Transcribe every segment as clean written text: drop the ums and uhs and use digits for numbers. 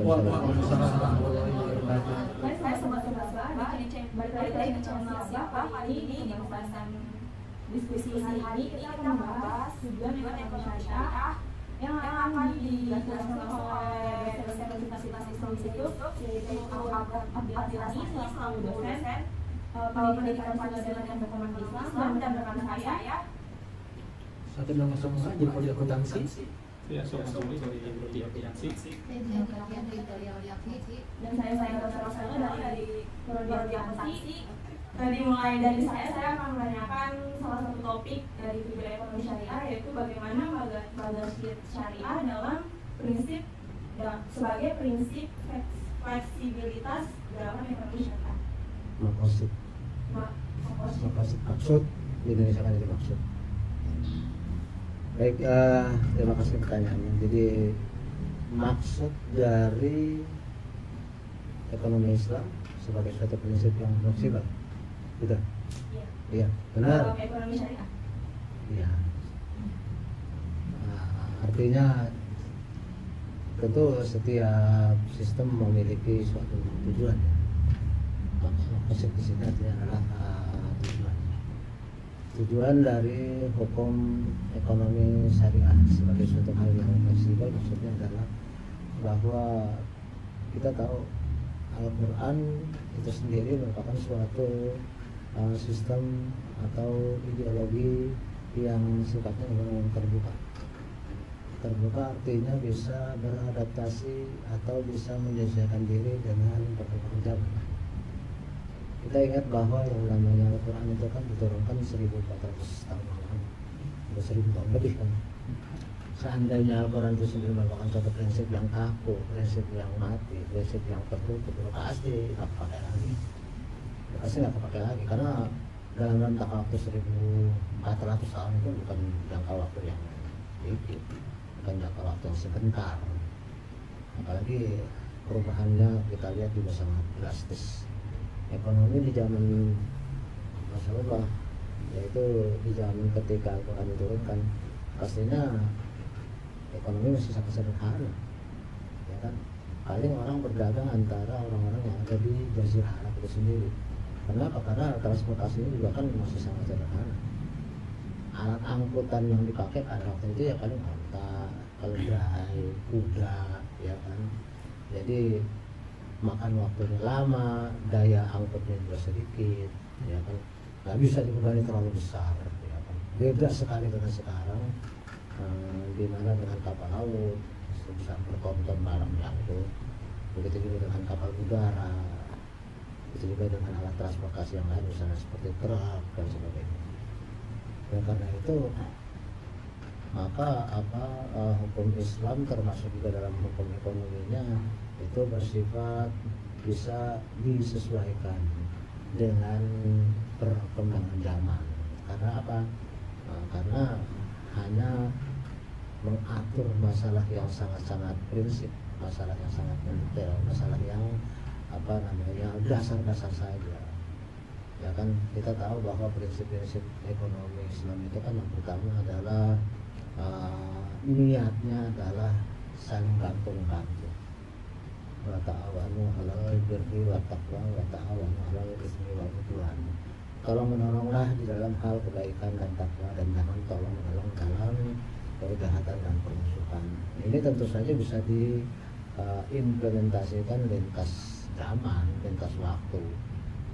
Waalaikumsalam warahmatullahi wabarakatuh. Saya sobat-sobat balik lagi ke channel siapa. Kali ini di pembahasan diskusi hari ini kita akan membahas tujuan ekonomi syariah yang akan dijelaskan oleh dosen Universitas Islam Institut, yaitu Abdillah selaku dosen pendidikan Pancasila dan Reformasi Islam, dan rekan saya Satu nama semua jadi pada akuntansi. Ya, sama-sama dari akuntansi. Dan saya Dr. Rosalia dari Prodi Akuntansi. Dimulai dari saya akan menanyakan salah satu topik dari tujuan ekonomi syariah, yaitu bagaimana Bagaskit syariah dalam prinsip sebagai prinsip fleksibilitas dalam ekonomi syariah. Maksud di Indonesia kan itu maksud. Baik, terima kasih pertanyaannya. Jadi maksud dari ekonomi Islam sebagai suatu prinsip yang fleksibel, gitu? Iya, benar. Ekonomi syariah. Iya. Artinya tentu setiap sistem memiliki suatu tujuan. Maksud di sini adalah tujuan dari hukum ekonomi syariah sebagai suatu hal yang fleksibel. Maksudnya adalah bahwa kita tahu Al-Quran itu sendiri merupakan suatu sistem atau ideologi yang sifatnya memang terbuka. Terbuka artinya bisa beradaptasi atau bisa menyesuaikan diri dengan perkembangan zaman. Kita ingat bahwa yang namanya Al-Quran itu kan diturunkan 1400 tahun lalu, 1000 tahun lebih kan. Seandainya Al-Quran itu sendiri merupakan suatu prinsip yang kaku, prinsip yang mati, prinsip yang tertutup, pasti nggak pakai lagi. Pasti nggak pakai lagi karena dalam rentang waktu 1400 tahun itu bukan jangka waktu yang sedikit, bukan jangka waktu yang sebentar. Apalagi perubahannya kita lihat juga sangat drastis. Ekonomi di zaman Rasulullah, yaitu di zaman ketika Al-Quran diturunkan, pastinya ekonomi masih sangat sederhana, ya kan? Paling orang berdagang antara orang-orang yang ada di Jazirah Arab itu sendiri. Kenapa? Karena transportasinya juga kan masih sangat sederhana. Alat angkutan yang dipakai pada waktu itu ya paling onta, keledai, kuda, ya kan? Jadi makan waktunya lama, daya angkutnya juga sedikit, ya kan? Nggak bisa dibebani terlalu besar, ya kan? Beda sekali dengan sekarang, di mana dengan kapal laut bisa bertonton barang diangkut, begitu juga dengan kapal udara, begitu juga dengan alat transportasi yang lain, misalnya seperti truk dan sebagainya. Dan karena itu maka hukum Islam termasuk juga dalam hukum ekonominya itu bersifat bisa disesuaikan dengan perkembangan zaman. Karena apa? Karena hanya mengatur masalah yang sangat-sangat prinsip, masalah yang sangat detail, masalah yang dasar-dasar saja. Ya kan, kita tahu bahwa prinsip-prinsip ekonomi Islam itu kan yang pertama adalah niatnya adalah saling bantu-bantu. Wa ta'awanu 'alal birri wat taqwa wa ta'awanu 'alal itsmi wal 'udwan. Tolong menolonglah di dalam hal kebaikan dan takwa, dan jangan tolong menolong dalam kejahatan dan permusuhan. Ini tentu saja bisa diimplementasikan lintas zaman, lintas waktu,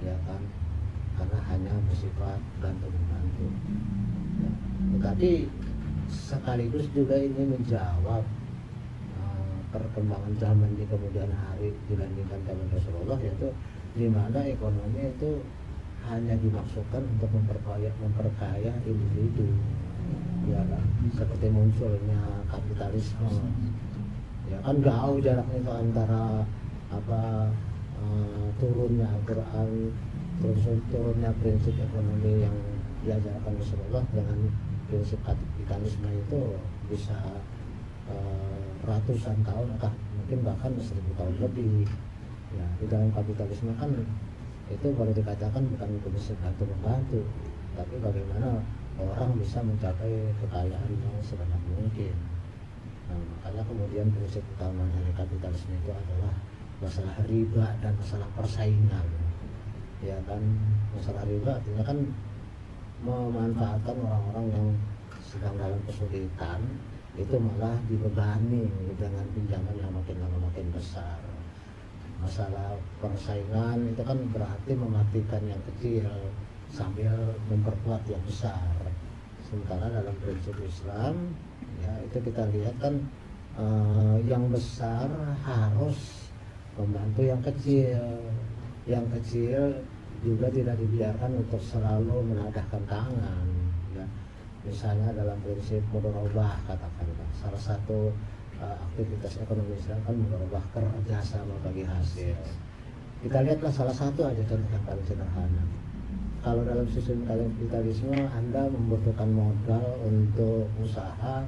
ya kan? Karena hanya bersifat bantu-membantu. Ya. Tetapi sekaligus juga ini menjawab perkembangan zaman di kemudian hari dibandingkan zaman Rasulullah, yaitu di mana ekonomi itu hanya dimaksudkan untuk memperkaya individu, ya kan? Seperti munculnya kapitalisme, ya kan, jauh jaraknya itu antara turunnya Al-Quran, turunnya prinsip ekonomi yang diajarkan Rasulullah dengan prinsip kapitalisme itu bisa ratusan tahun, mungkin bahkan 1000 tahun lebih. Ya, di dalam kapitalisme kan itu kalau dikatakan bukan prinsip bantu-membantu, tapi bagaimana orang bisa mencapai kekayaan yang sebanyak mungkin. Nah, makanya kemudian prinsip utama dari kapitalisme itu adalah masalah riba dan masalah persaingan. Ya kan, masalah riba artinya kan memanfaatkan orang-orang yang sedang dalam kesulitan, itu malah dibebani dengan pinjaman yang makin lama makin besar. Masalah persaingan itu kan berarti mematikan yang kecil sambil memperkuat yang besar. Sementara dalam prinsip Islam, ya itu kita lihat kan yang besar harus membantu yang kecil. Yang kecil juga tidak dibiarkan untuk selalu menadahkan tangan. Ya. Misalnya dalam prinsip mudharabah, katakanlah salah satu aktivitas ekonomi Islam kan mudharabah, kerjasama bagi hasil. Kita lihatlah salah satu aja contoh yang paling sederhana. Kalau dalam sistem kapitalisme Anda membutuhkan modal untuk usaha,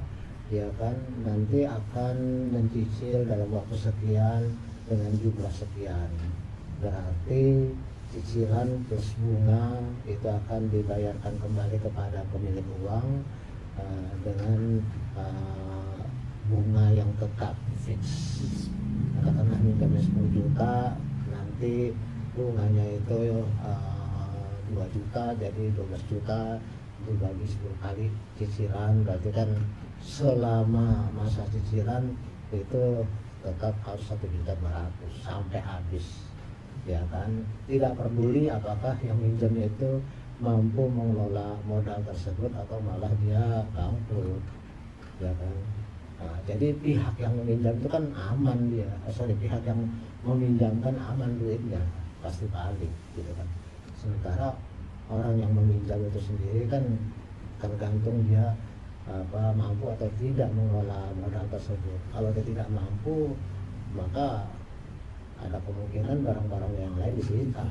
ya kan, nanti akan mencicil dalam waktu sekian dengan jumlah sekian. Berarti cicilan plus bunga itu akan dibayarkan kembali kepada pemilik uang dengan bunga yang tetap fix. Katakanlah minjamnya 10 juta, nanti bunganya itu 2 juta, jadi 12 juta dibagi 10 kali cicilan, berarti kan selama masa cicilan itu tetap harus 1.200.000 sampai habis. Ya kan, tidak peduli apakah yang minjamnya itu mampu mengelola modal tersebut atau malah dia bangkrut, ya kan. Nah, jadi pihak yang meminjam itu kan aman dia, pihak yang meminjamkan aman duitnya, pasti balik, gitu kan. Sementara orang yang meminjam itu sendiri kan tergantung dia mampu atau tidak mengelola modal tersebut. Kalau dia tidak mampu, maka ada kemungkinan barang-barang yang lain disita,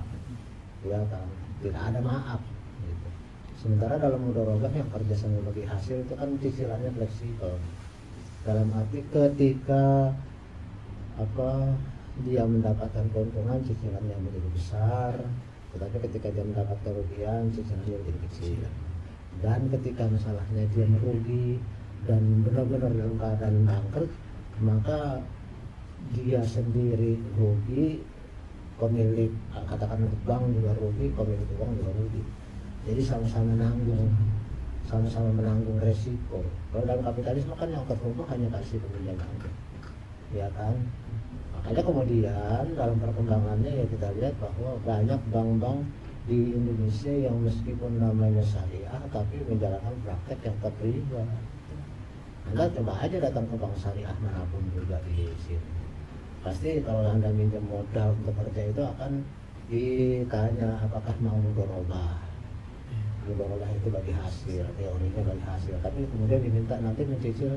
ya kan, tidak ada maaf gitu. Sementara dalam mudharabah yang kerjasama bagi hasil itu kan cicilannya fleksibel, dalam arti ketika dia mendapatkan keuntungan cicilannya menjadi besar, tetapi ketika dia mendapat kerugian cicilannya menjadi kecil. Dan ketika masalahnya dia merugi dan benar-benar dalam keadaan bangkrut, maka dia sendiri rugi, pemilik katakan bank juga rugi, pemilik uang juga rugi. Jadi sama-sama menanggung resiko. Kalau dalam kapitalisme kan yang tertumbuh hanya kasih peminjaman, ya kan. Makanya kemudian dalam perkembangannya ya kita lihat bahwa banyak bank-bank di Indonesia yang meskipun namanya syariah tapi menjalankan praktek yang terlibat. Anda coba aja datang ke bank syariah manapun juga di sini. Pasti kalau Anda minjem modal untuk kerja itu akan ditanya apakah mau mudharabah. Mudharabah itu bagi hasil, teorinya bagi hasil. Tapi kemudian diminta nanti mencicil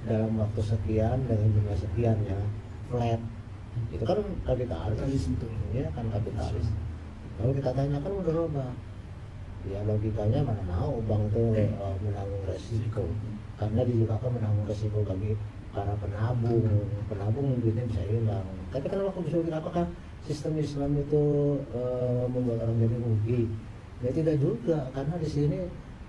dalam waktu sekian dengan jumlah sekian, ya, flat. Itu kan kapitalis, ya kan kapitalis. Kalau kita tanyakan mudharabah, ya logikanya mana mau bank itu menanggung resiko, karena dia juga akan menanggung resiko bagi para penabung duitnya bisa hilang. Tapi kenapa bisa bilang apakah sistem Islam itu membuat orang jadi rugi? Ya tidak juga, karena di sini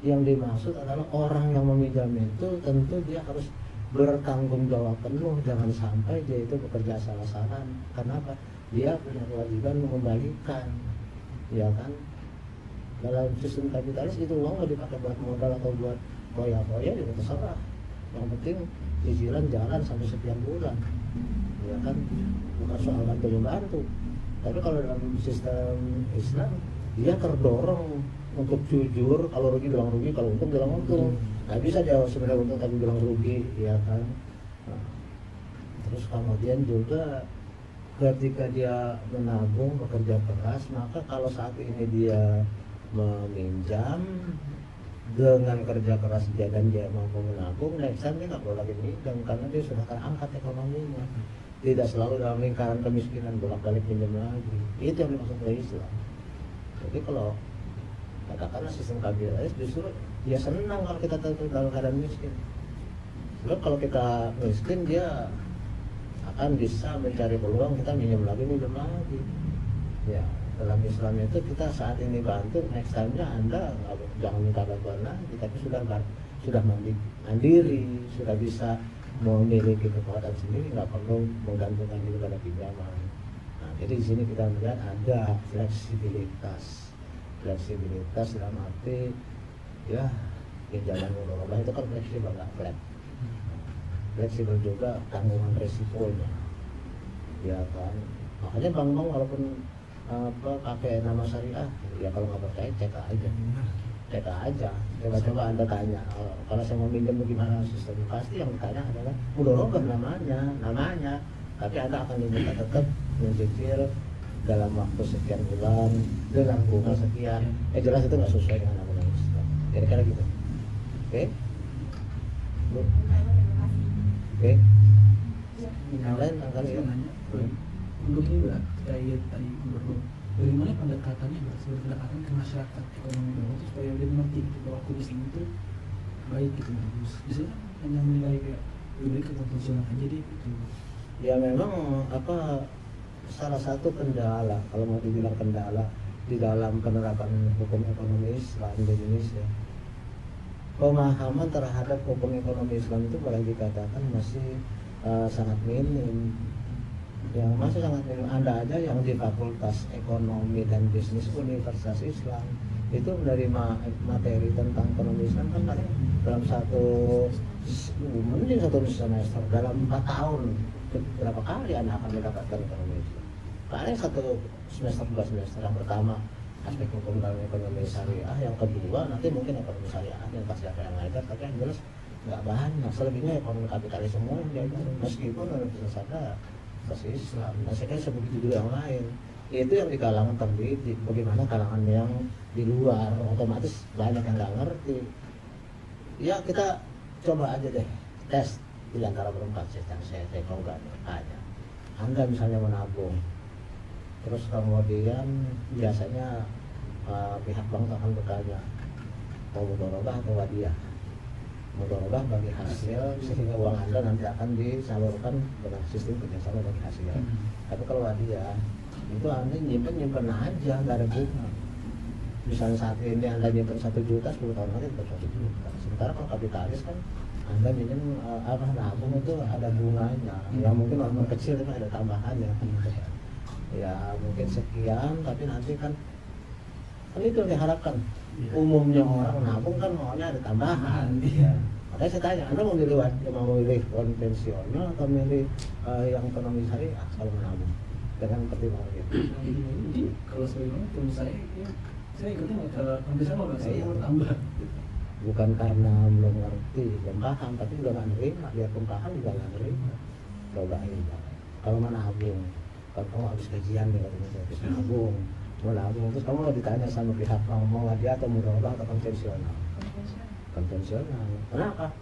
yang dimaksud adalah orang yang meminjam itu tentu dia harus bertanggung jawab penuh, jangan sampai dia itu bekerja salah-salah. Kenapa? Dia punya kewajiban mengembalikan, ya kan? Dalam sistem kapitalis itu uang mau dipakai buat modal atau buat koya-koya itu terserah. Yang penting cicilan jalan sampai sekian bulan, ya kan, bukan soal bantu membantu. Tapi kalau dalam sistem Islam dia terdorong untuk jujur, kalau rugi bilang rugi, kalau untung bilang untung. Nggak bisa dia sebenarnya untung tapi bilang rugi, ya kan. Nah, terus kemudian juga ketika dia menabung, bekerja keras, maka kalau saat ini dia meminjam dengan kerja keras dia dan dia mampu menabung, next time dia nggak perlu lagi minjam karena dia sudah terangkat ekonominya, tidak selalu dalam lingkaran kemiskinan bolak-balik pinjam lagi. Itu yang dimaksud oleh Islam. Jadi kalau katakanlah sistem kapitalis justru dia senang kalau kita dalam keadaan miskin. Sebab kalau kita miskin dia akan bisa mencari peluang kita minjam lagi. Ya, dalam Islam itu kita saat ini bantu, next time-nya Anda jangan minta bantuan lagi, tapi sudah mandiri, sudah bisa memiliki kekuatan sendiri, nggak perlu menggantungkan diri pada pinjaman. Nah, jadi di sini kita melihat ada fleksibilitas dalam arti ya pinjaman mudharabah itu kan fleksibel, nggak flat. Fleksibel juga tanggungan resikonya, ya kan. Makanya bank-bank walaupun pakai nama syariah, ya kalau nggak percaya cek aja. Coba Anda tanya, kalau saya mau minjem bagaimana sistemnya, pasti yang ditanya adalah mudharabah namanya. Tapi Anda akan diminta tetap mencicil dalam waktu sekian bulan dengan bunga sekian. Jelas itu nggak sesuai dengan undang-undang Islam. Kira-kira gitu. Oke? Oke? Yang lain akan ya. Untuk ini Mbak, terkait tadi bagaimana pendekatannya Mbak, sebagai pendekatan ke masyarakat ekonomi Mbak, supaya dia mengerti gitu bahwa aku di sini itu baik gitu bagus. Biasanya hanya menilai kayak lebih ke konvensional aja deh gitu. Ya memang salah satu kendala, kalau mau dibilang kendala di dalam penerapan hukum ekonomi Islam di Indonesia, pemahaman terhadap hukum ekonomi Islam itu boleh dikatakan masih sangat minim. Yang masih sangat minim. Anda aja yang di Fakultas Ekonomi dan Bisnis Universitas Islam itu menerima materi tentang ekonomi Islam kan paling dalam satu semester, dalam 4 tahun berapa kali Anda akan mendapatkan ekonomi Islam. Paling 1 semester 2 semester. Yang pertama aspek hukum dalam ekonomi syariah, yang kedua nanti mungkin ekonomi syariah dan pasti ada yang lain, tapi yang jelas nggak banyak. Selebihnya ekonomi kapitalis semua yang diajarin, meskipun Universitas ada Islam. Nah, saya kira sebegitu juga yang lain. Itu yang di kalangan terdidik. Bagaimana kalangan yang di luar, otomatis banyak yang nggak ngerti. Ya kita coba aja deh tes di antara berempat saya kalau nggak aja. Anda misalnya menabung, terus kemudian biasanya pihak bank akan bertanya mau mudharabah atau wadiah. Mudharabah bagi hasil, sehingga uang Anda nanti akan disalurkan dengan sistem kerjasama bagi hasil. Tapi kalau wadiah itu Anda nyimpen aja, nggak ada bunga. Misalnya saat ini Anda nyimpen 1 juta, 10 tahun lagi dapat 1 juta. Sementara kalau kapitalis kan Anda minjem nabung itu ada bunganya. Ya mungkin orang kecil itu ada tambahannya. Ya mungkin sekian, tapi nanti kan itu yang diharapkan. Umumnya orang nabung kan maunya ada tambahan. Ya. Makanya saya tanya, Anda mau milih konvensional atau milih yang ekonomi syariah kalau menabung dengan pertimbangan gitu? Jadi kalau menurut saya ikutnya cara konvensional nggak saya bertambah. Bukan karena belum ngerti, belum paham, tapi udah nggak nerima. Biarpun paham juga nggak nerima. Cobain. Kalau menabung, kalau kamu habis gajian deh katanya habis nabung. Mau nabung, terus kamu mau ditanya sama pihak mau wadiah atau mudharabah atau konvensional? Konvensional. Kenapa?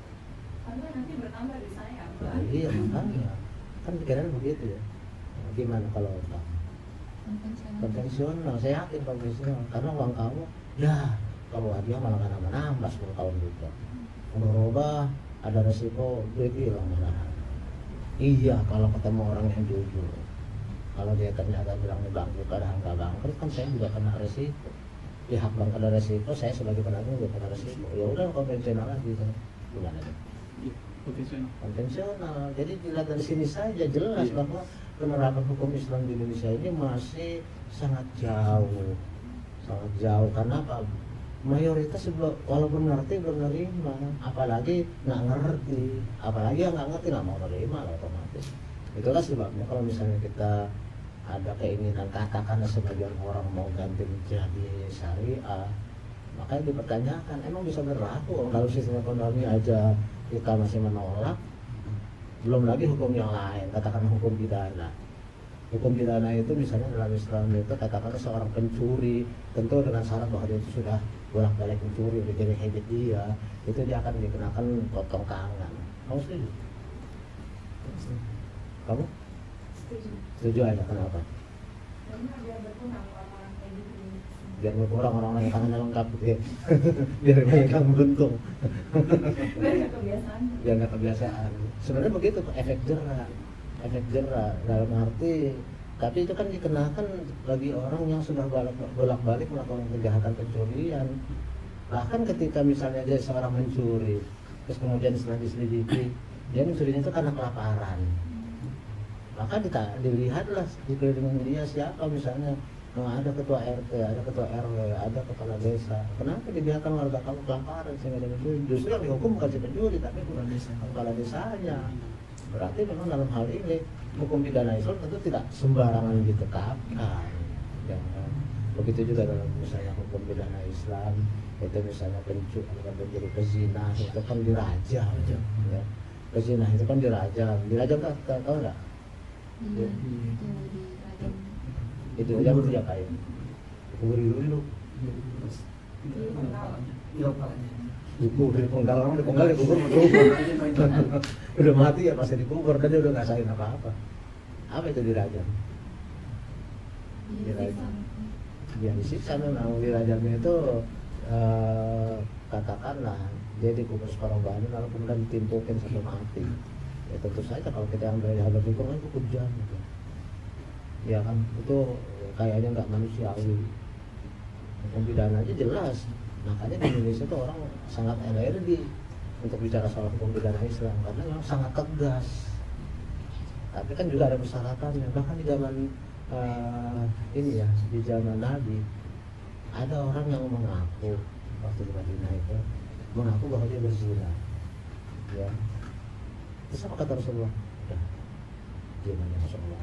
Karena nanti bertambah di saya. Nah, iya makanya. Kan pikiran begitu ya. Gimana kalau Pak? Konvensional. Saya yakin konvensional. Karena uang kamu, ya kalau wadiah malah nggak nambah 10 tahun juga. Mudharabah ada resiko duit hilang malahan. Iya kalau ketemu orang yang jujur. Kalau dia ternyata bilang di bangkrut, padahal nggak bangkrut, kan saya juga kena resiko. Pihak bank kena resiko, saya sebagai penabung juga kena resiko. Ya udah konvensional lagi, gimana deh? Konvensional. Jadi dilihat dari sini saja jelas bahwa penerapan hukum Islam di Indonesia ini masih sangat jauh. Karena apa? Mayoritas walaupun ngerti belum nerima, apalagi nggak ngerti, apalagi yang nggak ngerti nggak mau nerima otomatis. Itulah sebabnya kalau misalnya kita ada keinginan, katakanlah sebagian orang mau ganti menjadi syariah, makanya dipertanyakan emang bisa berlaku kalau sistem ekonomi aja kita masih menolak, belum lagi hukum yang lain, katakanlah hukum pidana. Hukum pidana itu misalnya dalam Islam itu katakanlah seorang pencuri, tentu dengan syarat bahwa dia itu sudah bolak-balik mencuri, udah jadi habit dia, itu dia akan dikenakan potong tangan. Kamu setuju? Kamu? Setuju aja, kenapa? Karena biar berkurang orang-orang kayak gitu. Biar berkurang orang-orang yang tangannya lengkap gitu ya. Biar banyak yang beruntung. Biar nggak kebiasaan. Biar nggak kebiasaan. Sebenarnya begitu, efek jerak dalam arti, tapi itu kan dikenakan bagi orang yang sudah bolak-balik melakukan kejahatan pencurian. Bahkan ketika misalnya dia seorang mencuri, terus kemudian setelah diselidiki dia mencurinya itu karena kelaparan. Maka dilihatlah di keliling dia siapa, misalnya ada ketua RT, ada ketua RW, ada kepala desa. Kenapa dibiarkan warga kamu kelaparan sehingga dia mencuri? Justru yang dihukum bukan si pencuri, tapi kepala desanya. Berarti memang dalam hal ini hukum pidana Islam tentu tidak sembarangan ditetapkan. Ya. Begitu juga dalam misalnya hukum pidana Islam, itu misalnya pencuri pezina itu kan dirajam. Ya. Pezina itu kan dirajam tahu nggak? Iya, Itu aja aku tidak kain. Kubur dulu. Dipenggal dikubur udah mati ya masih dikubur dan dia udah nggak sain apa-apa. Apa itu dirajam? Dia disiksa memang. Dirajamnya itu katakanlah dia dikubur separuh badan lalu kemudian ditimpukin sampai mati. Ya tentu saja kalau kita yang dari hadap hukum itu kejam gitu. Ya kan itu kayaknya nggak manusiawi. Hukum pidana aja jelas. Makanya di Indonesia itu orang sangat alergi untuk bicara soal hukum pidana Islam karena memang sangat tegas. Tapi kan juga ada persyaratannya. Bahkan di zaman ini ya, di zaman Nabi ada orang yang mengaku waktu di Madinah itu mengaku bahwa dia berzina. Ya. Terus apa kata Rasulullah? Ya, dia nanya Rasulullah.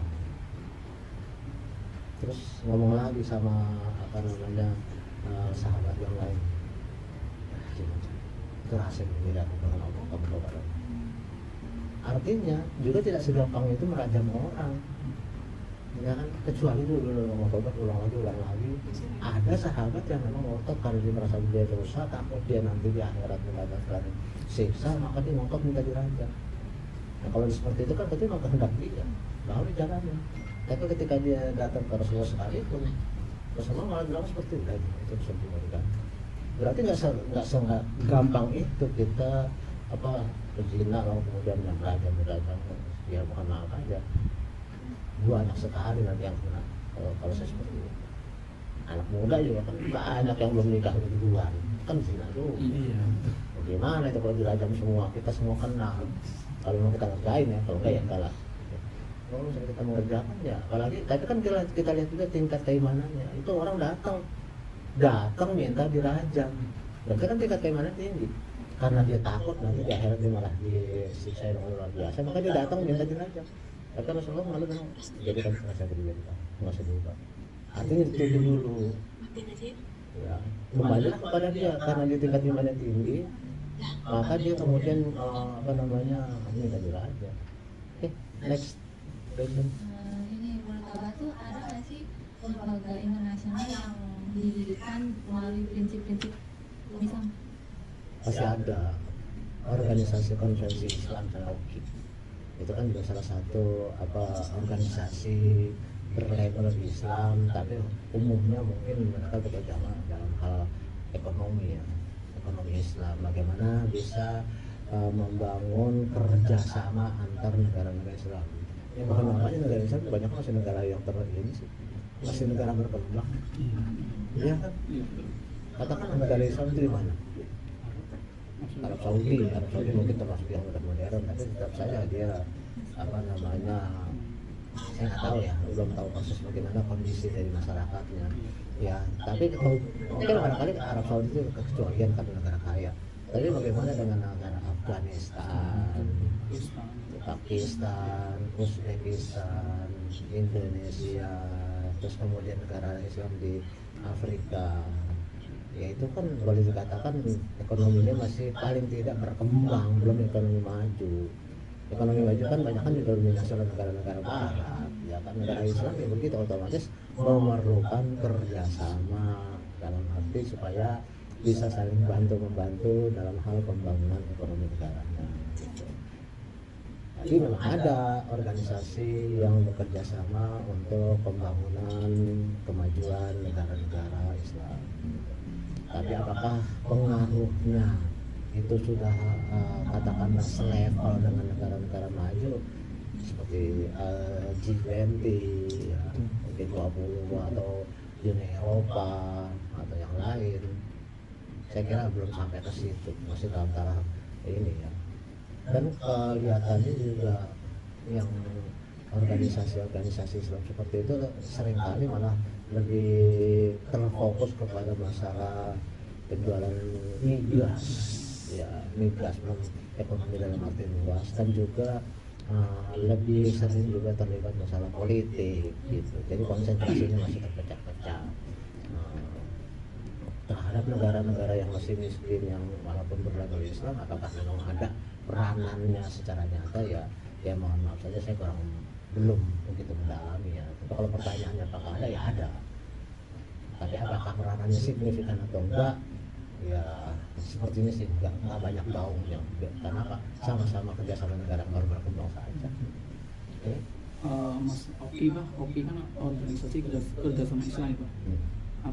Terus ngomong lagi sama apa namanya sahabat yang lain. Itu rahasia berbeda dengan Allah kamu tahu. Artinya juga tidak segampang itu merajam orang. Ya kan, kecuali dulu mau tobat ulang lagi. Ada sahabat yang memang ngotot karena dia merasa dia dosa, takut dia nanti di akhirat mendapatkan siksa, maka dia ngotot minta dirajam. Nah, kalau seperti itu kan berarti memang kehendak dia, baru jalannya. Tapi ketika dia datang ke Rasulullah sekalipun, Rasulullah malah bilang seperti itu bisa. Berarti nggak gampang itu kita berzina lalu kemudian yang berajam ya bukan maaf aja. Banyak sekali nanti yang kena kalau saya seperti itu. Anak muda juga kan banyak yang belum nikah duluan kan zina tuh. Iya. Bagaimana itu kalau dirajam semua, kita semua kenal. Kalau mau kita ngerjain ya, kalau enggak ya enggak lah. Kalau misalnya kita mengerjakan ya, apalagi tapi kan kita lihat juga tingkat keimanannya. Itu orang datang minta dirajam. Berarti kan tingkat keimanan tinggi. Karena dia takut nanti di akhirat dia malah disiksa dengan luar biasa, maka dia datang minta dirajam. Kata Rasulullah malu bilang, jadikan sengaja berdiri kita, nggak usah diubah. Artinya ditutup dulu. Ya, kembalilah kepada dia karena dia tingkat imannya tinggi, maka dia kemudian minta dirajam. Oke, next question. Ini menurut Abah tuh ada nggak sih lembaga internasional yang didirikan melalui prinsip-prinsip Islam? Pasti ada. Organisasi Konferensi Islam Cherokee itu kan juga salah satu organisasi berlabel Islam, tapi umumnya mungkin mereka bekerja dalam hal ekonomi Islam. Bagaimana bisa membangun kerjasama antar negara-negara Islam. Yang bahkan namanya negara Islam banyak masih negara yang masih negara berkembang. Iya kan? Katakan negara Islam itu di mana? Arab Saudi mungkin termasuk yang udah modern, tapi tetap saja dia saya nggak tahu ya, belum tahu proses bagaimana kondisi dari masyarakatnya ya. Tapi mungkin barangkali Arab Saudi itu kecualian karena negara kaya. Tapi bagaimana dengan negara Afghanistan, Pakistan, Uzbekistan, Indonesia, terus kemudian negara Islam di Afrika, ya itu kan boleh dikatakan ekonominya masih paling tidak berkembang, belum ekonomi maju. Ekonomi maju kan banyak kan didominasi oleh negara-negara barat, ya kan. Negara Islam ya begitu, otomatis memerlukan kerjasama dalam arti supaya bisa saling bantu-membantu dalam hal pembangunan ekonomi negaranya. Jadi memang ada organisasi yang bekerja sama untuk pembangunan kemajuan negara-negara Islam. Tapi apakah pengaruhnya itu sudah katakanlah selevel dengan negara-negara maju seperti G20 ya, G20 atau Uni Eropa atau yang lain? Saya kira belum sampai ke situ, masih dalam taraf ini ya. Dan kelihatannya juga yang organisasi-organisasi Islam seperti itu seringkali malah lebih terfokus kepada masalah penjualan migas, ya migas ekonomi dalam arti luas, dan juga lebih sering juga terlibat masalah politik gitu. Jadi konsentrasinya masih terpecah-pecah terhadap negara-negara yang masih miskin yang walaupun berlabel Islam. Apakah memang ada peranannya secara nyata, ya mohon maaf saja saya belum begitu mendalami ya. Tapi kalau pertanyaannya apakah ada, ya ada. Tapi apakah peranannya signifikan atau enggak, ya sepertinya sih enggak banyak gaungnya. Karena apa? Sama-sama kerjasama negara baru berkembang saja. Oke. Mas Oki Pak, Oki kan organisasi kerjasama Islam Pak.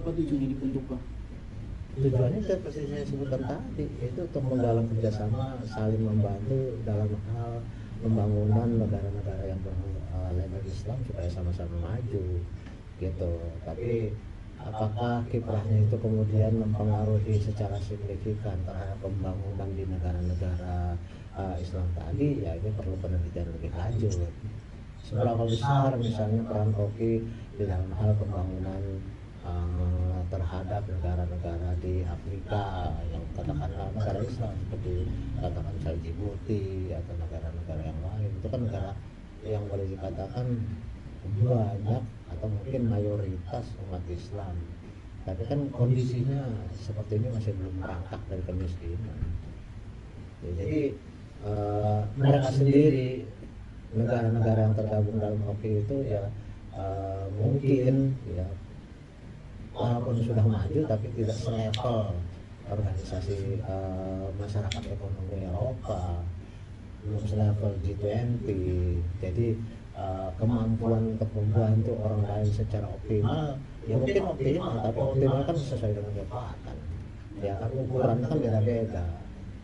Apa tujuannya dibentuk Pak? Tujuannya seperti saya sebutkan tadi, itu untuk menggalang kerjasama, saling membantu dalam hal pembangunan negara-negara yang berlabel Islam supaya sama-sama maju gitu. Tapi apakah kiprahnya itu kemudian mempengaruhi secara signifikan terhadap pembangunan di negara-negara Islam tadi, ya ini perlu penelitian lebih lanjut. Seberapa besar misalnya peran Oki di dalam hal pembangunan terhadap negara-negara di Afrika yang katakanlah negara Islam, seperti katakan misalnya Djibouti atau negara-negara yang lain. Itu kan negara yang boleh dikatakan banyak atau mungkin mayoritas umat Islam, tapi kan kondisinya seperti ini masih belum merangkak dari kemiskinan. Ya, jadi mereka sendiri, negara-negara yang tergabung dalam Oki itu ya mungkin ya walaupun sudah maju tapi tidak selevel organisasi masyarakat ekonomi Eropa, belum selevel G20. Jadi kemampuan untuk membantu orang lain secara optimal, ya mungkin optimal, tapi optimal kan sesuai dengan kekuatan. Ya kan ukurannya kan beda-beda.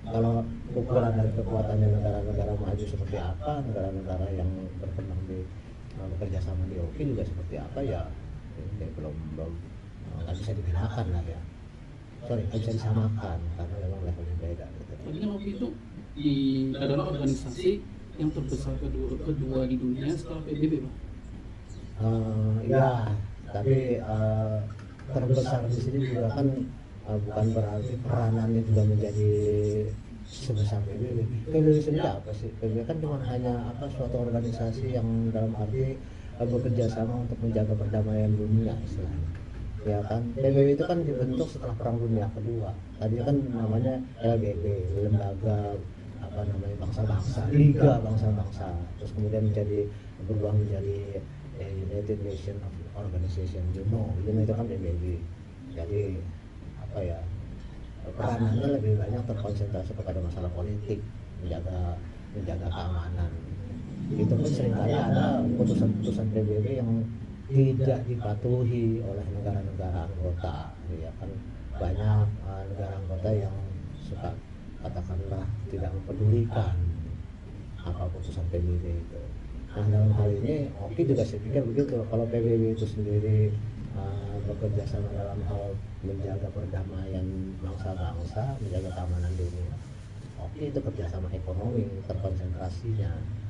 Kalau ukuran dari kekuatannya negara-negara maju seperti apa, negara-negara yang berkembang di bekerja sama di Oki juga seperti apa, ya ini belum nggak bisa digunakan lah ya. Nggak bisa disamakan karena memang levelnya beda gitu. Tadi kan Oki itu adalah organisasi yang terbesar kedua di dunia setelah PBB Pak. Ya, tapi terbesar di sini juga kan bukan berarti peranannya juga menjadi sebesar PBB. PBB sendiri apa sih? PBB kan cuma hanya suatu organisasi yang dalam arti bekerja sama untuk menjaga perdamaian dunia istilahnya. Ya kan, PBB itu kan dibentuk setelah Perang Dunia Kedua. Tadi kan namanya LBB, lembaga bangsa-bangsa, Liga Bangsa-Bangsa. Terus kemudian berubah menjadi United Nations Organization, UNO itu kan PBB. Jadi peranannya lebih banyak terkonsentrasi kepada masalah politik, menjaga keamanan. Itu pun seringkali ada putusan-putusan PBB yang tidak dipatuhi oleh negara-negara anggota, ya kan. Banyak negara anggota yang suka katakanlah tidak mempedulikan apa putusan PBB itu. Nah dalam hal ini Oki juga saya pikir begitu. Kalau PBB itu sendiri bekerja sama dalam hal menjaga perdamaian bangsa-bangsa, menjaga keamanan dunia, Oki itu kerjasama ekonomi terkonsentrasinya.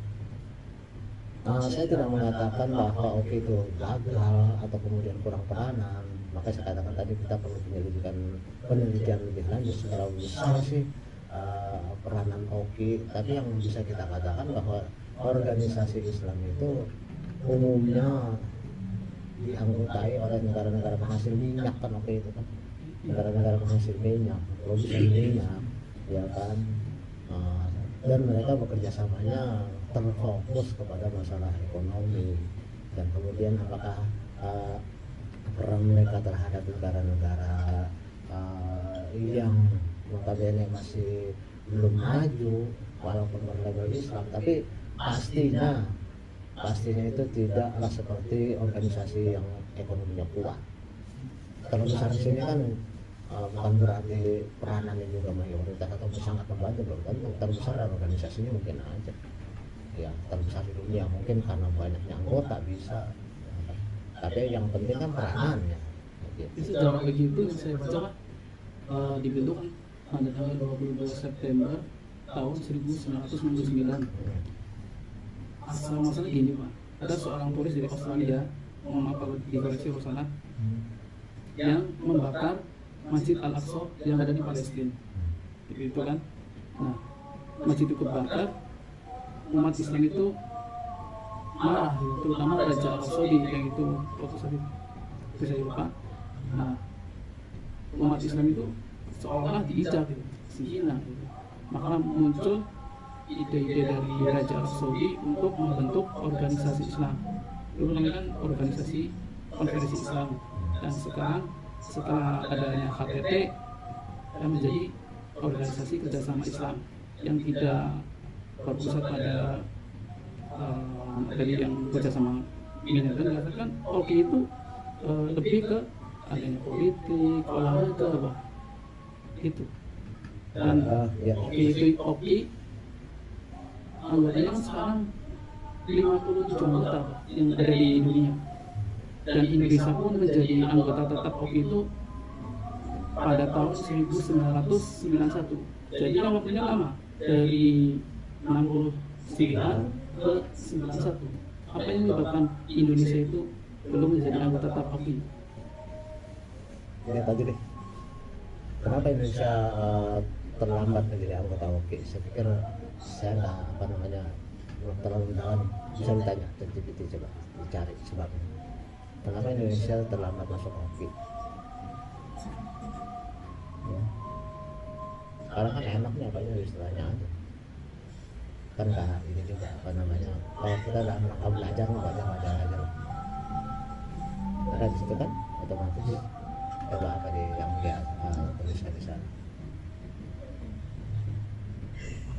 Saya tidak mengatakan bahwa Oki itu gagal atau kemudian kurang peranan. Maka saya katakan tadi kita perlu penelitian lebih lanjut secara besar sih peranan Oki. Tapi yang bisa kita katakan bahwa organisasi Islam itu umumnya dianggotai oleh negara-negara penghasil minyak kan. Oki itu kan negara-negara penghasil minyak, produsen minyak, ya kan. Dan mereka bekerja samanya terfokus kepada masalah ekonomi. Dan kemudian apakah peran mereka terhadap negara-negara yang notabene masih belum maju walaupun berlabel Islam, tapi pastinya itu tidaklah seperti organisasi yang ekonominya kuat. Kalau besar di sini kan bukan berarti peranannya juga mayoritas atau sangat membantu, belum tentu. Terbesar organisasinya mungkin aja, ya terbesar di dunia mungkin karena banyaknya anggota bisa, tapi yang penting kan peranannya. Itu sejarah begitu yang saya baca Pak, dibentuk pada tanggal 22 September tahun 1969. Asal masalahnya gini Pak, ada seorang turis dari Australia, mohon maaf kalau dikoreksi kalau salah, yang membakar Masjid Al-Aqsa yang ada di Palestina, itu kan. Nah, masjid itu kebakar, umat Islam itu marah, terutama Raja Arab Saudi yang itu waktu saya lupa. Nah, umat Islam itu seolah diinjak gitu, dihina gitu. Maka muncul ide-ide dari Raja Arab Saudi untuk membentuk organisasi Islam. Dulu namanya kan organisasi konferensi Islam, dan sekarang setelah adanya KTT dan menjadi organisasi kerjasama Islam yang tidak berpusat pada dari yang kerjasama ini. Dan dikatakan OKI itu lebih ke adanya politik, olahraga, apa gitu. Dan OKI anggotanya kan sekarang 57 anggota yang ada di dunia, dan Indonesia pun menjadi anggota tetap OKI itu pada tahun 1991. Jadi waktunya lama, dari 69 ke 91. Apa yang menyebabkan Indonesia itu belum menjadi anggota tetap OKI? Lihat aja deh, kenapa Indonesia terlambat menjadi anggota OKI? Saya pikir saya belum terlalu dalam. Bisa ditanya ChatGPT, coba dicari sebabnya. Kenapa Indonesia terlambat masuk OKI? Ya. Sekarang kan enaknya istilahnya aja. Kan nggak ini juga kalau kita dalam rangka belajar aja. Ada di situ kan otomatis. Coba apa yang dia tuliskan di sana.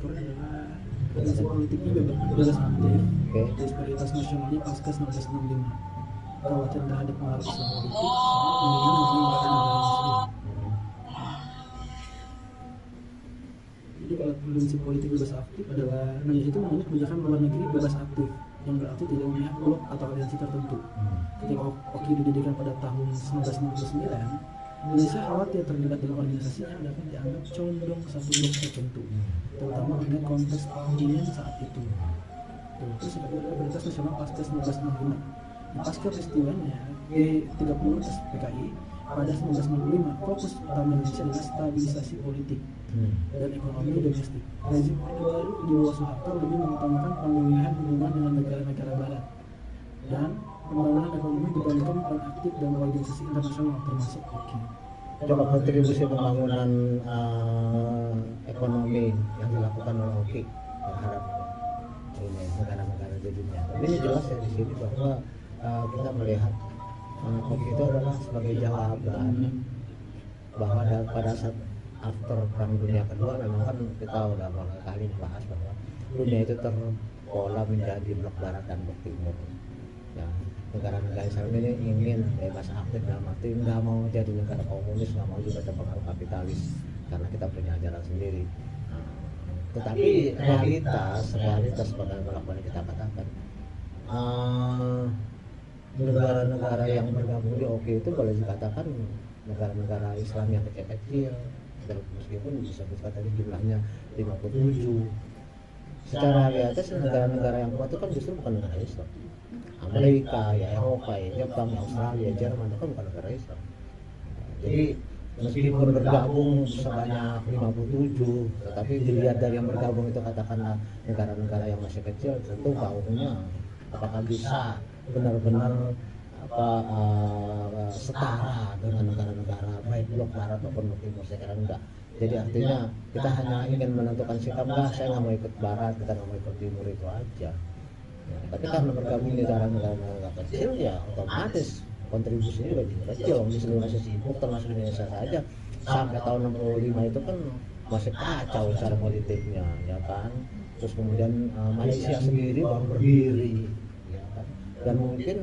Organisasi politiknya bebas aktif. Oke. Disparitas nasionalnya pasca 1965. Kekhawatiran terhadap pengaruh Islam politik sama keinginan memiliki negara Muslim. Jadi kalau prinsip politik bebas aktif adalah Indonesia itu menganut kebijakan luar negeri bebas aktif, yang berarti tidak memihak blok atau aliansi tertentu. Ketika OKI didirikan pada tahun 1969, Indonesia khawatir terlibat dalam organisasi yang dapat dianggap condong ke satu blok tertentu, terutama mengingat konteks kontinent saat itu. Terus sebagai prioritas nasional pasca 1965. Pasca peristiwanya G30 PKI pada 1995, fokus utama Indonesia adalah stabilisasi politik dan ekonomi domestik. Rezim Orde Baru di bawah Soeharto lebih mengutamakan pemulihan hubungan dengan negara-negara Barat dan pembangunan ekonomi dibandingkan peran aktif dalam organisasi internasional termasuk OKI. Coba kontribusi pembangunan ekonomi yang dilakukan oleh OKI terhadap negara-negara di dunia. Tapi ini jelas ya di sini bahwa kita melihat OKI itu adalah sebagai jawaban bahwa pada saat after Perang Dunia Kedua memang kan kita udah beberapa kali membahas bahwa dunia itu terpola menjadi blok barat dan blok timur. Ya, negara-negara Islam ini ingin bebas aktif dalam arti nggak mau jadi negara komunis, nggak mau juga terpengaruh kapitalis karena kita punya ajaran sendiri. Tetapi realitas bagaimana kita katakan, negara-negara yang bergabung di OKI itu boleh dikatakan negara-negara Islam yang kecil-kecil, meskipun disebutkan tadi jumlahnya 57. Secara realitas negara-negara yang kuat itu kan justru bukan negara Islam. Amerika, ya Eropa, ya Jepang, Australia, Jerman itu kan bukan negara Islam. Jadi meskipun bergabung sebanyak 57, tetapi dilihat dari yang bergabung itu katakanlah negara-negara yang masih kecil, tentu baunya apakah bisa benar-benar setara dengan negara-negara baik blok barat maupun blok timur. Saya kira enggak. Jadi artinya kita hanya ingin menentukan sikap, enggak, saya nggak mau ikut barat, kita nggak mau ikut timur, itu aja. Tapi karena bergabung di negara-negara kecil, ya otomatis kontribusinya lebih kecil. Di seluruh Asia sibuk, termasuk Indonesia saja, sampai tahun 65 itu kan masih kacau secara politiknya, ya kan. Terus kemudian Malaysia sendiri baru berdiri, ya kan. Dan mungkin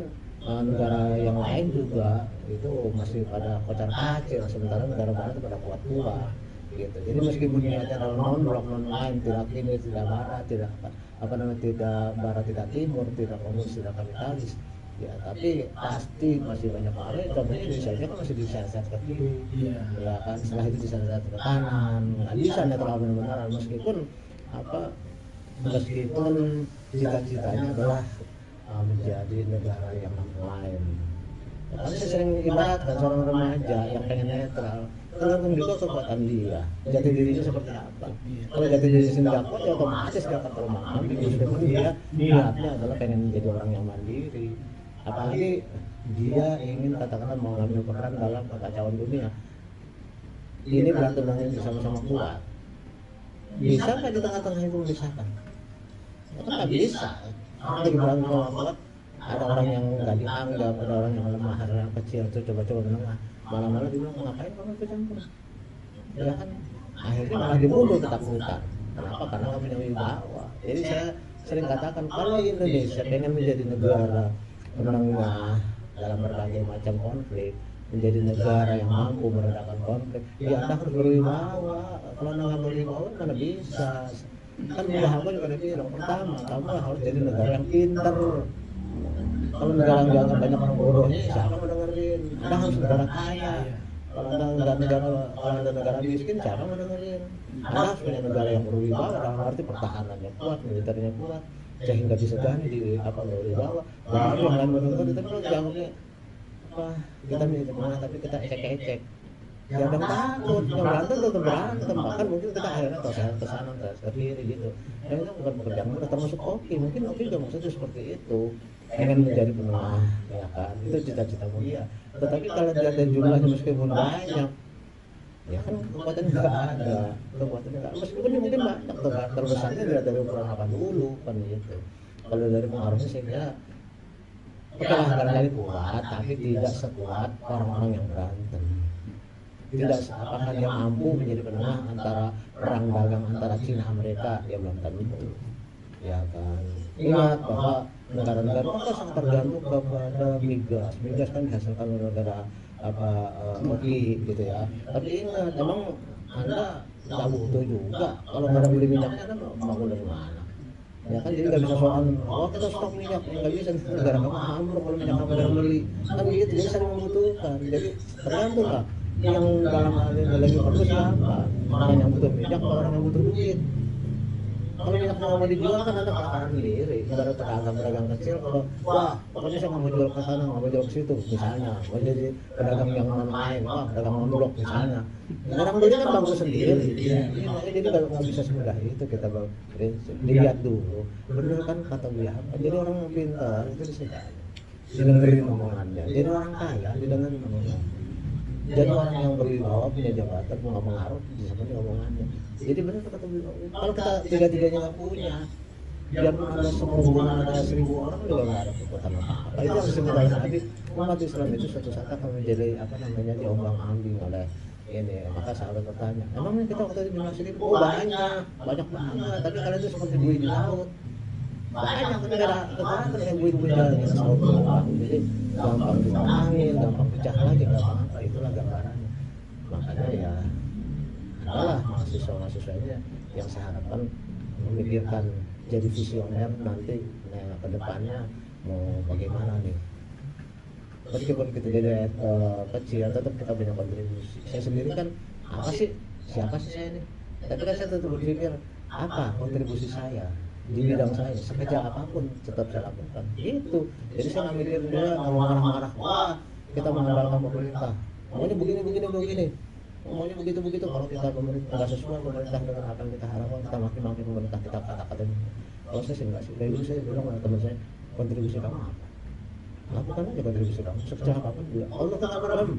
negara yang lain juga itu masih pada kocar kacir, sementara negara barat itu pada kuat-kuat gitu. Jadi meskipun niatnya adalah non blok, non lain, tidak kini, tidak barat, tidak tidak barat, tidak timur, tidak komunis, tidak kapitalis, ya tapi pasti masih banyak hal. Contohnya Indonesia kan masih diseret ke kiri, ya kan, setelah itu diseret ke kanan, nggak bisa netral benar-benar. Meskipun meskipun cita-citanya adalah menjadi negara yang lain. Karena saya sering ibaratkan seorang remaja yang pengen netral, tergantung juga kekuatan dia, jati dirinya seperti apa. Kalau jati diri sendiri tidak kuat, ya otomatis dia akan terlalu ambil. Meskipun dia niatnya adalah pengen menjadi orang yang mandiri, apalagi dia ingin katakanlah mengambil peran dalam kekacauan dunia. Ini berantem dengan sama-sama kuat. Bisa nggak di tengah-tengah itu memisahkan? Ya kan nggak bisa. Orang lagi berantem sama kuat, ada orang yang nggak dianggap, ada orang yang lemah, ada orang kecil tuh coba-coba menengah, malah-malah dibilang ngapain kamu ikut campur? Ya kan akhirnya malah dibunuh ketakutan. Kenapa? Karena kamu punya wibawa. Jadi saya sering katakan kalau Indonesia pengen menjadi negara menengah dalam berbagai macam konflik, menjadi negara yang mampu meredakan konflik, ya Anda harus berwibawa. Kalau Anda nggak berwibawa mana bisa? Kan Muhammad juga bilang pertama, kamu harus jadi negara yang pintar. Kalau negara yang dianggap banyak orang bodohnya, siapa mau dengerin? Anda harus negara kaya. Kalau Anda negara miskin, siapa mau dengerin? Anda harus punya negara yang berwibawa, dalam arti pertahanannya kuat, militernya kuat, sehingga bisa ganti berwibawa. Baru yang lain mendengar, tapi kalau dianggapnya kita militer mana tapi kita ecek-ecek. Ya ada takut, yang berantem tetap berantem, bahkan mungkin kita akhirnya kesana kiri gitu. Dan itu bukan pekerjaan mudah, termasuk Oki. Mungkin Oki juga maksudnya seperti itu, pengen menjadi penengah, ya kan? Itu cita-cita mulia. Tetapi kalau dia ada jumlahnya meskipun banyak, ya kan kekuatannya nggak ada, kekuatannya nggak. Meskipun mungkin banyak, terbesarnya dari ukuran apa dulu kan gitu. Kalau dari pengaruhnya saya kira barangkali kuat, tapi tidak sekuat orang-orang yang berantem. Tidak apakah dia mampu menjadi penengah antara perang dagang antara Cina Amerika, ya belum tentu. Ya kan. Ingat bahwa negara-negara itu sangat tergantung kepada migas. Migas kan dihasilkan oleh negara Oki gitu ya. Tapi ingat, memang Anda nggak butuh juga. Kalau nggak ada beli minyaknya, Anda mau dari mana? Ya kan, jadi nggak bisa soal kita stok minyak, nggak bisa, negara kamu ambruk kalau minyak kamu yang beli kan gitu. Jadi saling membutuhkan, jadi tergantung lah yang dalam hal ini lagi perlu siapa, orang yang butuh minyak atau orang yang butuh duit. Kalau minyak nggak mau dijual kan ada kelaparan sendiri. Ibarat pedagang kecil, kalau pokoknya saya nggak mau jual ke sana, nggak mau jual ke situ misalnya, mau jadi pedagang yang lain, pedagang non-blok misalnya, orang beli kan bagus sendiri. Jadi kalau nggak bisa semudah itu kita lihat dulu, benar kan kata beliau. Jadi orang yang pintar itu disegani, didengerin omongannya. Jadi orang kaya didengerin omongannya. Jadi orang yang berwibawa punya jabatan nggak pengaruh disebut omongannya. Jadi benar kata beliau. Kalau kita tiga-tiganya nggak punya, biarpun ada 10 ada 1000 orang juga nggak ada kekuatan apa-apa. Itu yang disebut oleh Nabi, umat Islam itu suatu saat akan menjadi diombang-ambing oleh ini. Maka sahabat bertanya, emangnya kita waktu itu jumlah 1000? Oh banyak banget. Tapi kalian itu seperti buih di laut. Banyak tapi ada kekuatan yang buih-buih di laut. Jadi gampang kita angin, gampang pecah lagi, gampang apa, itulah gambarannya. Makanya ya adalah mahasiswa-mahasiswanya yang saya harapkan memikirkan jadi visioner nanti ke depannya mau bagaimana nih. Meskipun kita jadi kecil tetap kita punya kontribusi. Saya sendiri kan siapa sih saya ini, tapi kan saya tetap berpikir apa kontribusi saya di bidang saya, sekecil apapun tetap saya lakukan itu. Jadi saya nggak mikir dia nggak mau marah-marah, kita mengandalkan pemerintah maunya begini, maunya begitu. Kalau kita pemerintah nggak sesuai pemerintah dengan apa yang kita harapkan, kita maki pemerintah, kita kata-katain. Kalau saya sih nggak sih, dari dulu saya bilang sama teman saya, kontribusi kamu apa? Lakukan aja kontribusi kamu sekecil apapun juga. Allah tak akan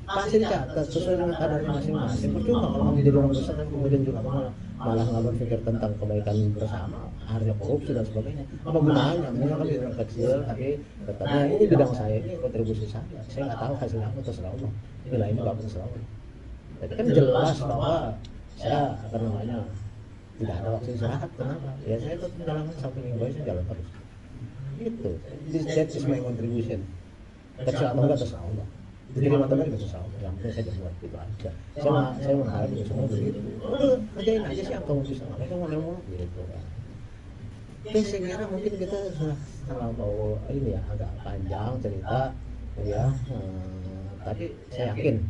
pasti dicatat sesuai dengan kadarnya masing-masing. Percuma kalau kamu jadi orang besar dan kemudian juga malah nggak berpikir tentang kebaikan bersama, harga korupsi dan sebagainya. Apa gunanya? Mungkin kan orang kecil, tapi katanya ini bidang saya, ini kontribusi saya. Saya nggak tahu hasilnya apa, terserah Allah. Nilai ini nggak terserah Allah. Tapi kan jelas bahwa saya tidak ada waktu istirahat. Kenapa? Ya saya tetap menjalankan sampai minggu saya jalan terus. Gitu. That is my contribution. Kecil atau enggak terserah Allah. Jadi teman-teman juga susah, yang penting saya buat gitu aja. Saya mengharap juga semua begitu. Udah kerjain aja sih apa bisa, mereka mau gitu kan. Oke, saya kira mungkin kita kalau ini ya agak panjang cerita ya, tapi saya yakin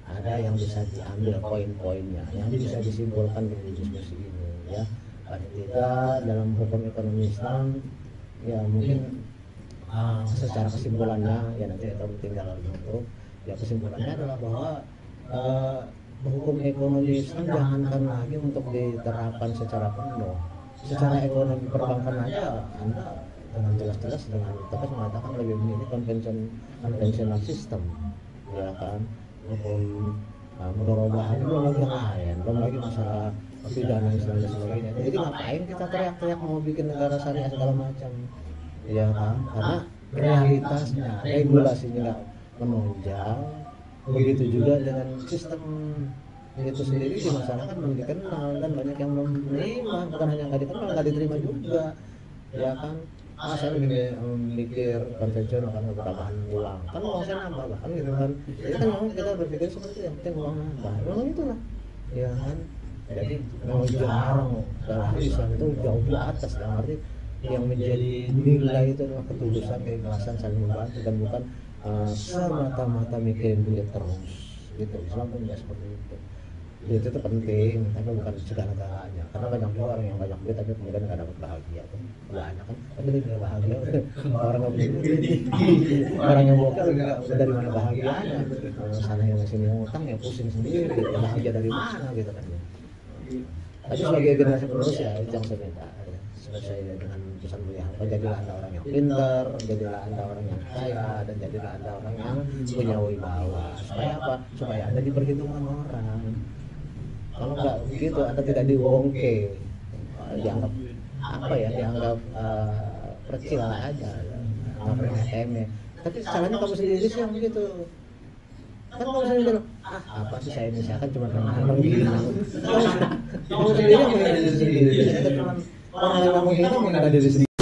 ada yang bisa diambil poin-poinnya, yang bisa disimpulkan dari diskusi ini. ya. Paling tidak dalam hukum ekonomi Islam ya mungkin secara kesimpulannya ya nanti kita tinggal untuk ya kesimpulannya adalah bahwa hukum ekonomi Islam jangankan lagi untuk diterapkan secara penuh. Secara ekonomi perbankan aja Anda dengan jelas-jelas dengan tegas mengatakan lebih memilih konvensional sistem, ya kan? Hukum mudharabah belum lagi yang lain, belum lagi masalah pidana Islam dan sebagainya. Jadi ngapain kita teriak-teriak mau bikin negara syariah segala macam, ya kan? Karena realitasnya regulasinya nggak menunjang. Begitu juga dengan sistem itu sendiri di masyarakat belum dikenal dan banyak yang belum menerima, bukan hanya nggak dikenal, nggak diterima juga, ya kan? Saya lebih mikir konvensional karena tambahan uang, kan uang saya nambah kan gitu kan. Jadi kan memang kita berpikir seperti itu, yang penting uang nambah, memang itulah, ya kan? Jadi memang jarang dalam Islam itu jauh di atas, dalam arti yang menjadi nilai itu adalah ketulusan, keikhlasan, saling membantu dan bukan semata-mata mikirin duit terus gitu. Islam pun tidak seperti itu. Duit itu penting tapi bukan segala-galanya, karena banyak juga orang yang banyak duit tapi kemudian nggak dapat bahagia tuh. Banyak kan tapi dia nggak bahagia. Orang nggak punya duit, orang yang bokeh nggak dari mana bahagianya, sana yang sini yang utang yang pusing sendiri, bahagia dari mana gitu kan ya. Tapi sebagai generasi penerus ya itu yang saya minta ya. Selesai dengan pesan beliau, jadilah Anda orang yang pintar, jadilah Anda orang yang kaya, dan jadilah Anda orang yang punya wibawa. Supaya apa? Supaya Anda diperhitungkan orang. Kalau nggak begitu Anda tidak diwongke, dianggap apa ya, dianggap kecil aja, nggak remeh. Tapi salahnya kamu sendiri sih yang begitu. Kan kamu sendiri bilang, apa sih saya ini, saya kan cuma orang gila. Kamu sendiri yang menghina diri sendiri, saya kan cuma orang yang menghina diri sendiri.